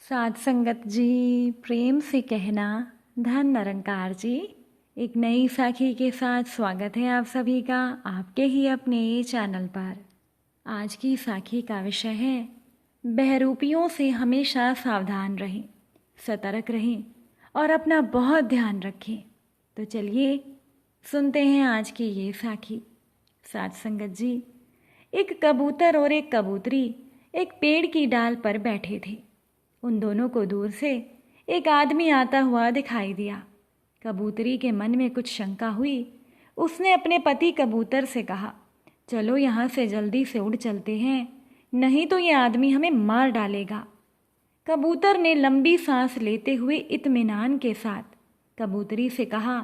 साध संगत जी, प्रेम से कहना धन निरंकार जी। एक नई साखी के साथ स्वागत है आप सभी का आपके ही अपने चैनल पर। आज की साखी का विषय है बहरूपियों से हमेशा सावधान रहें, सतर्क रहें और अपना बहुत ध्यान रखें। तो चलिए सुनते हैं आज की ये साखी। साध संगत जी, एक कबूतर और एक कबूतरी एक पेड़ की डाल पर बैठे थे। उन दोनों को दूर से एक आदमी आता हुआ दिखाई दिया। कबूतरी के मन में कुछ शंका हुई। उसने अपने पति कबूतर से कहा, चलो यहाँ से जल्दी से उड़ चलते हैं, नहीं तो ये आदमी हमें मार डालेगा। कबूतर ने लंबी सांस लेते हुए इत्मीनान के साथ कबूतरी से कहा,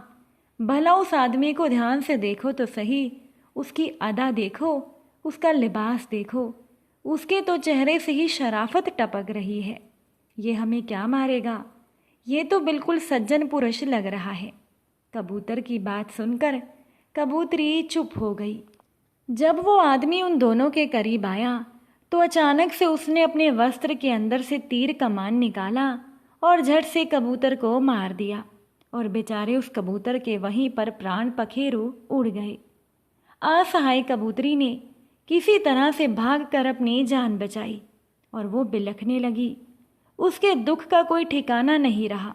भला उस आदमी को ध्यान से देखो तो सही, उसकी अदा देखो, उसका लिबास देखो, उसके तो चेहरे से ही शराफत टपक रही है। ये हमें क्या मारेगा, ये तो बिल्कुल सज्जन पुरुष लग रहा है। कबूतर की बात सुनकर कबूतरी चुप हो गई। जब वो आदमी उन दोनों के करीब आया तो अचानक से उसने अपने वस्त्र के अंदर से तीर कमान निकाला और झट से कबूतर को मार दिया और बेचारे उस कबूतर के वहीं पर प्राण पखेरु उड़ गए। असहाय कबूतरी ने किसी तरह से भागकर अपनी जान बचाई और वो बिलखने लगी। उसके दुख का कोई ठिकाना नहीं रहा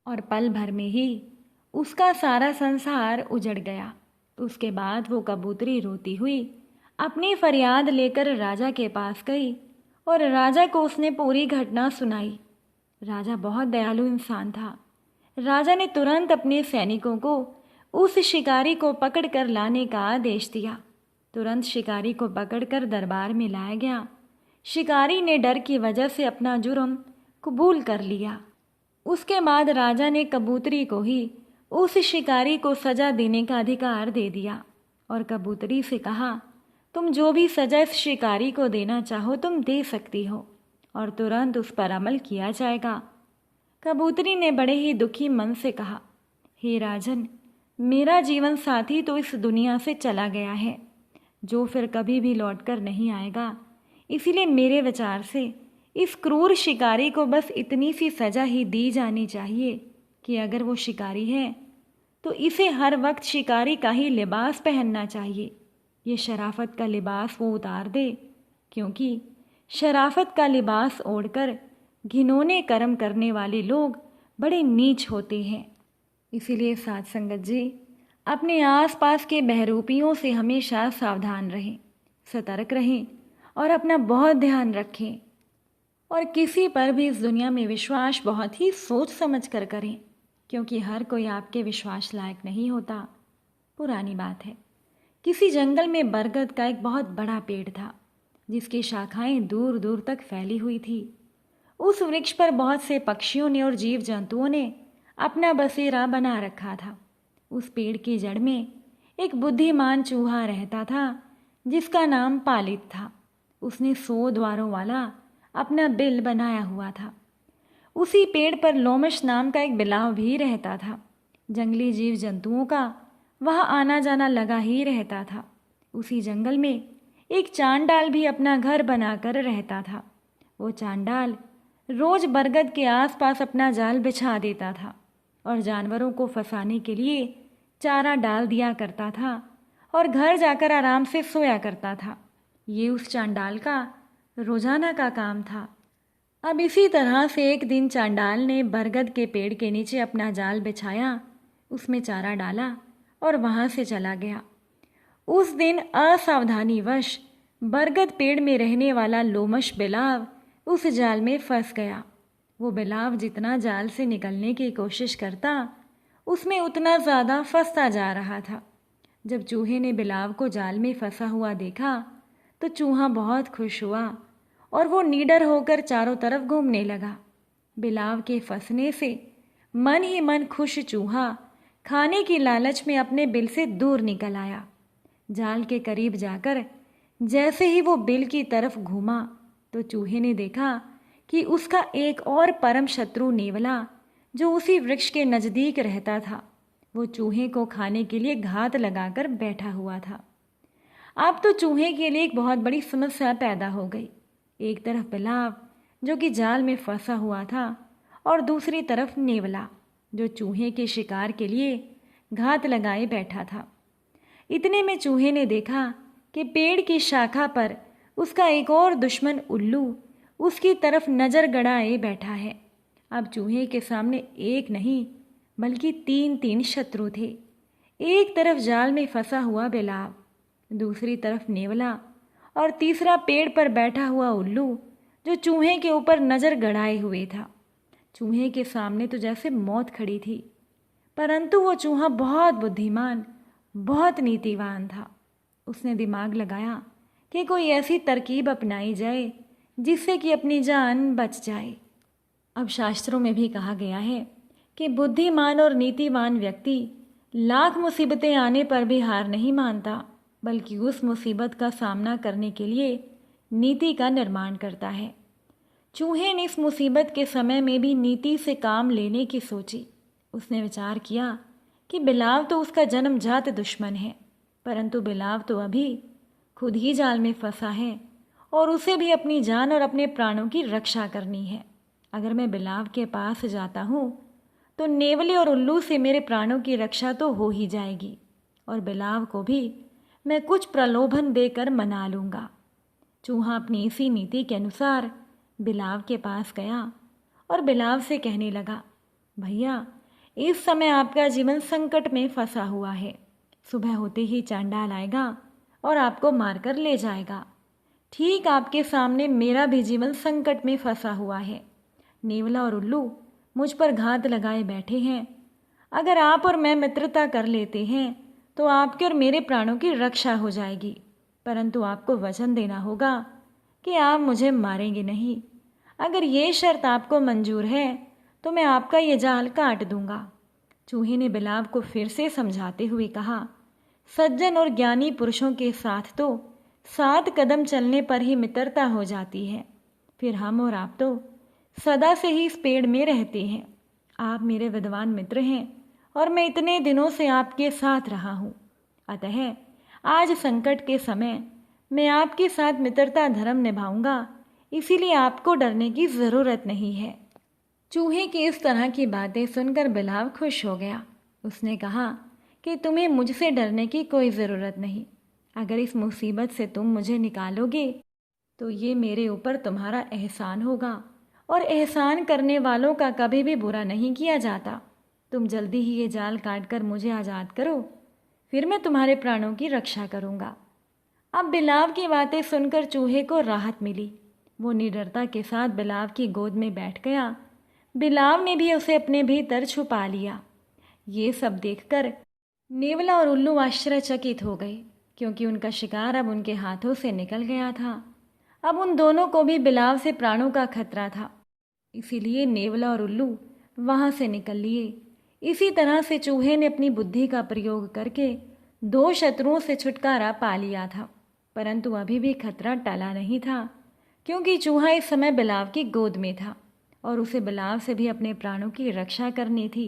और पल भर में ही उसका सारा संसार उजड़ गया। उसके बाद वो कबूतरी रोती हुई अपनी फरियाद लेकर राजा के पास गई और राजा को उसने पूरी घटना सुनाई। राजा बहुत दयालु इंसान था। राजा ने तुरंत अपने सैनिकों को उस शिकारी को पकड़कर लाने का आदेश दिया। तुरंत शिकारी को पकड़कर दरबार में लाया गया। शिकारी ने डर की वजह से अपना जुर्म कबूल कर लिया। उसके बाद राजा ने कबूतरी को ही उस शिकारी को सजा देने का अधिकार दे दिया और कबूतरी से कहा, तुम जो भी सजा इस शिकारी को देना चाहो तुम दे सकती हो और तुरंत उस पर अमल किया जाएगा। कबूतरी ने बड़े ही दुखी मन से कहा, हे राजन, मेरा जीवन साथी तो इस दुनिया से चला गया है, जो फिर कभी भी लौटकर नहीं आएगा। इसीलिए मेरे विचार से इस क्रूर शिकारी को बस इतनी सी सज़ा ही दी जानी चाहिए कि अगर वो शिकारी है तो इसे हर वक्त शिकारी का ही लिबास पहनना चाहिए। ये शराफत का लिबास वो उतार दे, क्योंकि शराफत का लिबास ओढ़कर घिनौने कर्म करने वाले लोग बड़े नीच होते हैं। इसीलिए साध संगत जी, अपने आसपास के बहरूपियों से हमेशा सावधान रहें, सतर्क रहें और अपना बहुत ध्यान रखें और किसी पर भी इस दुनिया में विश्वास बहुत ही सोच समझ कर करें, क्योंकि हर कोई आपके विश्वास लायक नहीं होता। पुरानी बात है, किसी जंगल में बरगद का एक बहुत बड़ा पेड़ था जिसकी शाखाएं दूर दूर तक फैली हुई थी। उस वृक्ष पर बहुत से पक्षियों ने और जीव जंतुओं ने अपना बसेरा बना रखा था। उस पेड़ की जड़ में एक बुद्धिमान चूहा रहता था जिसका नाम पालित था। उसने 100 द्वारों वाला अपना बिल बनाया हुआ था। उसी पेड़ पर लोमश नाम का एक बिलाव भी रहता था। जंगली जीव जंतुओं का वहाँ आना जाना लगा ही रहता था। उसी जंगल में एक चांडाल भी अपना घर बनाकर रहता था। वो चांडाल रोज बरगद के आसपास अपना जाल बिछा देता था और जानवरों को फंसाने के लिए चारा डाल दिया करता था और घर जाकर आराम से सोया करता था। ये उस चांडाल का रोजाना का काम था। अब इसी तरह से एक दिन चांडाल ने बरगद के पेड़ के नीचे अपना जाल बिछाया, उसमें चारा डाला और वहाँ से चला गया। उस दिन असावधानीवश बरगद पेड़ में रहने वाला लोमश बिलाव उस जाल में फंस गया। वो बिलाव जितना जाल से निकलने की कोशिश करता उसमें उतना ज़्यादा फंसता जा रहा था। जब चूहे ने बिलाव को जाल में फंसा हुआ देखा तो चूहा बहुत खुश हुआ और वो निडर होकर चारों तरफ घूमने लगा। बिलाव के फंसने से मन ही मन खुश चूहा खाने की लालच में अपने बिल से दूर निकल आया। जाल के करीब जाकर जैसे ही वो बिल की तरफ घूमा तो चूहे ने देखा कि उसका एक और परम शत्रु नेवला, जो उसी वृक्ष के नज़दीक रहता था, वो चूहे को खाने के लिए घात लगाकर बैठा हुआ था। अब तो चूहे के लिए एक बहुत बड़ी समस्या पैदा हो गई। एक तरफ बिलाव जो कि जाल में फंसा हुआ था, और दूसरी तरफ नेवला जो चूहे के शिकार के लिए घात लगाए बैठा था। इतने में चूहे ने देखा कि पेड़ की शाखा पर उसका एक और दुश्मन उल्लू उसकी तरफ नज़र गड़ाए बैठा है। अब चूहे के सामने एक नहीं बल्कि 3 शत्रु थे। एक तरफ जाल में फंसा हुआ बिलाव, दूसरी तरफ नेवला, और तीसरा पेड़ पर बैठा हुआ उल्लू जो चूहे के ऊपर नज़र गड़ाए हुए था। चूहे के सामने तो जैसे मौत खड़ी थी, परंतु वो चूहा बहुत बुद्धिमान, बहुत नीतिवान था। उसने दिमाग लगाया कि कोई ऐसी तरकीब अपनाई जाए जिससे कि अपनी जान बच जाए। अब शास्त्रों में भी कहा गया है कि बुद्धिमान और नीतिवान व्यक्ति लाख मुसीबतें आने पर भी हार नहीं मानता, बल्कि उस मुसीबत का सामना करने के लिए नीति का निर्माण करता है। चूहे ने इस मुसीबत के समय में भी नीति से काम लेने की सोची। उसने विचार किया कि बिलाव तो उसका जन्मजात दुश्मन है, परंतु बिलाव तो अभी खुद ही जाल में फंसा है और उसे भी अपनी जान और अपने प्राणों की रक्षा करनी है। अगर मैं बिलाव के पास जाता हूँ तो नेवले और उल्लू से मेरे प्राणों की रक्षा तो हो ही जाएगी, और बिलाव को भी मैं कुछ प्रलोभन देकर मना लूँगा। चूहा अपनी इसी नीति के अनुसार बिलाव के पास गया और बिलाव से कहने लगा, भैया, इस समय आपका जीवन संकट में फंसा हुआ है। सुबह होते ही चांडाल आएगा और आपको मारकर ले जाएगा। ठीक आपके सामने मेरा भी जीवन संकट में फंसा हुआ है। नेवला और उल्लू मुझ पर घात लगाए बैठे हैं। अगर आप और मैं मित्रता कर लेते हैं तो आपके और मेरे प्राणों की रक्षा हो जाएगी, परंतु आपको वचन देना होगा कि आप मुझे मारेंगे नहीं। अगर ये शर्त आपको मंजूर है तो मैं आपका ये जाल काट दूंगा। चूहे ने बिलाव को फिर से समझाते हुए कहा, सज्जन और ज्ञानी पुरुषों के साथ तो 7 कदम चलने पर ही मित्रता हो जाती है। फिर हम और आप तो सदा से ही इस पेड़ में रहते हैं। आप मेरे विद्वान मित्र हैं और मैं इतने दिनों से आपके साथ रहा हूँ। अतः आज संकट के समय मैं आपके साथ मित्रता धर्म निभाऊंगा, इसीलिए आपको डरने की ज़रूरत नहीं है। चूहे की इस तरह की बातें सुनकर बिलाव खुश हो गया। उसने कहा कि तुम्हें मुझसे डरने की कोई ज़रूरत नहीं। अगर इस मुसीबत से तुम मुझे निकालोगे तो ये मेरे ऊपर तुम्हारा एहसान होगा, और एहसान करने वालों का कभी भी बुरा नहीं किया जाता। तुम जल्दी ही ये जाल काट कर मुझे आज़ाद करो, फिर मैं तुम्हारे प्राणों की रक्षा करूँगा। अब बिलाव की बातें सुनकर चूहे को राहत मिली। वो निडरता के साथ बिलाव की गोद में बैठ गया। बिलाव ने भी उसे अपने भीतर छुपा लिया। ये सब देखकर नेवला और उल्लू आश्चर्यचकित हो गए, क्योंकि उनका शिकार अब उनके हाथों से निकल गया था। अब उन दोनों को भी बिलाव से प्राणों का खतरा था, इसीलिए नेवला और उल्लू वहाँ से निकल लिए। इसी तरह से चूहे ने अपनी बुद्धि का प्रयोग करके 2 शत्रुओं से छुटकारा पा लिया था, परंतु अभी भी खतरा टला नहीं था, क्योंकि चूहा इस समय बिलाव की गोद में था और उसे बिलाव से भी अपने प्राणों की रक्षा करनी थी।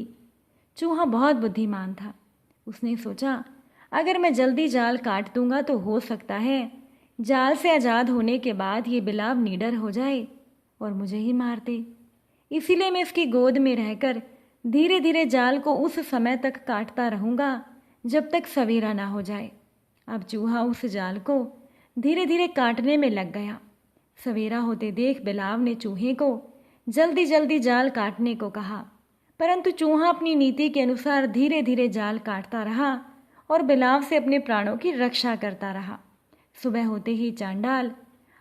चूहा बहुत बुद्धिमान था। उसने सोचा, अगर मैं जल्दी जाल काट दूंगा तो हो सकता है जाल से आज़ाद होने के बाद ये बिलाव निडर हो जाए और मुझे ही मार दे। इसीलिए मैं इसकी गोद में रहकर धीरे धीरे जाल को उस समय तक काटता रहूँगा जब तक सवेरा ना हो जाए। अब चूहा उस जाल को धीरे धीरे काटने में लग गया। सवेरा होते देख बिलाव ने चूहे को जल्दी जल्दी जाल काटने को कहा, परंतु चूहा अपनी नीति के अनुसार धीरे धीरे जाल काटता रहा और बिलाव से अपने प्राणों की रक्षा करता रहा। सुबह होते ही चांडाल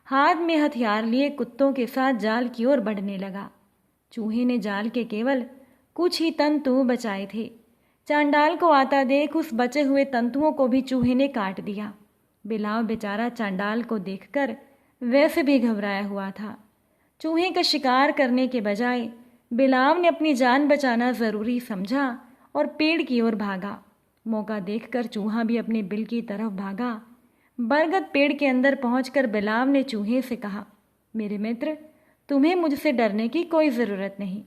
हाथ में हथियार लिए कुत्तों के साथ जाल की ओर बढ़ने लगा। चूहे ने जाल के केवल कुछ ही तंतु बचाए थे। चांडाल को आता देख उस बचे हुए तंतुओं को भी चूहे ने काट दिया। बिलाव बेचारा चांडाल को देखकर वैसे भी घबराया हुआ था। चूहे का शिकार करने के बजाय बिलाव ने अपनी जान बचाना ज़रूरी समझा और पेड़ की ओर भागा। मौका देखकर चूहा भी अपने बिल की तरफ भागा। बरगद पेड़ के अंदर पहुंचकर बिलाव ने चूहे से कहा, मेरे मित्र, तुम्हें मुझसे डरने की कोई ज़रूरत नहीं।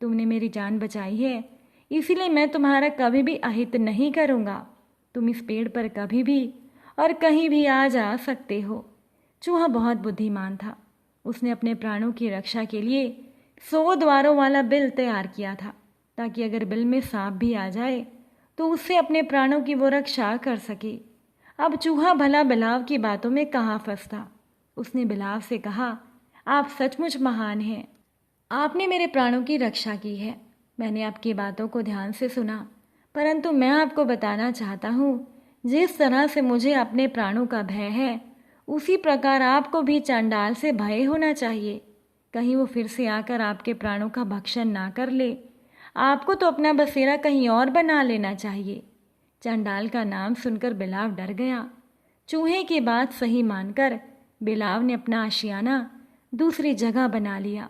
तुमने मेरी जान बचाई है, इसीलिए मैं तुम्हारा कभी भी अहित नहीं करूँगा। तुम इस पेड़ पर कभी भी और कहीं भी आ जा सकते हो। चूहा बहुत बुद्धिमान था। उसने अपने प्राणों की रक्षा के लिए 100 द्वारों वाला बिल तैयार किया था, ताकि अगर बिल में सांप भी आ जाए तो उससे अपने प्राणों की वो रक्षा कर सके। अब चूहा भला बिलाव की बातों में कहाँ फंसता। उसने बिलाव से कहा, आप सचमुच महान हैं। आपने मेरे प्राणों की रक्षा की है। मैंने आपकी बातों को ध्यान से सुना, परंतु मैं आपको बताना चाहता हूँ, जिस तरह से मुझे अपने प्राणों का भय है, उसी प्रकार आपको भी चांडाल से भय होना चाहिए। कहीं वो फिर से आकर आपके प्राणों का भक्षण ना कर ले। आपको तो अपना बसेरा कहीं और बना लेना चाहिए। चांडाल का नाम सुनकर बिलाव डर गया। चूहे की बात सही मानकर बिलाव ने अपना आशियाना दूसरी जगह बना लिया।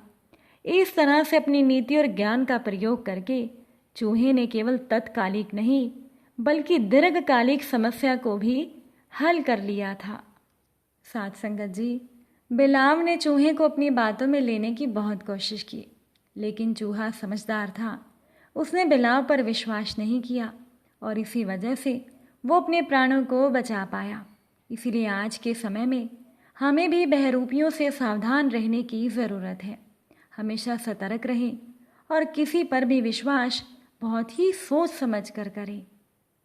इस तरह से अपनी नीति और ज्ञान का प्रयोग करके चूहे ने केवल तत्कालिक नहीं बल्कि दीर्घकालिक समस्या को भी हल कर लिया था। साथ संगत जी, बिलाव ने चूहे को अपनी बातों में लेने की बहुत कोशिश की, लेकिन चूहा समझदार था। उसने बिलाव पर विश्वास नहीं किया और इसी वजह से वो अपने प्राणों को बचा पाया। इसीलिए आज के समय में हमें भी बहरूपियों से सावधान रहने की ज़रूरत है। हमेशा सतर्क रहें और किसी पर भी विश्वास बहुत ही सोच समझ कर करें।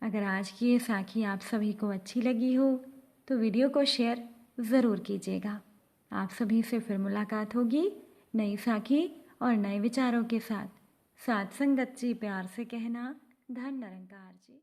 अगर आज की ये साखी आप सभी को अच्छी लगी हो तो वीडियो को शेयर ज़रूर कीजिएगा। आप सभी से फिर मुलाकात होगी नई साखी और नए विचारों के साथ। साथ संगत जी, प्यार से कहना, धन निरंकार जी।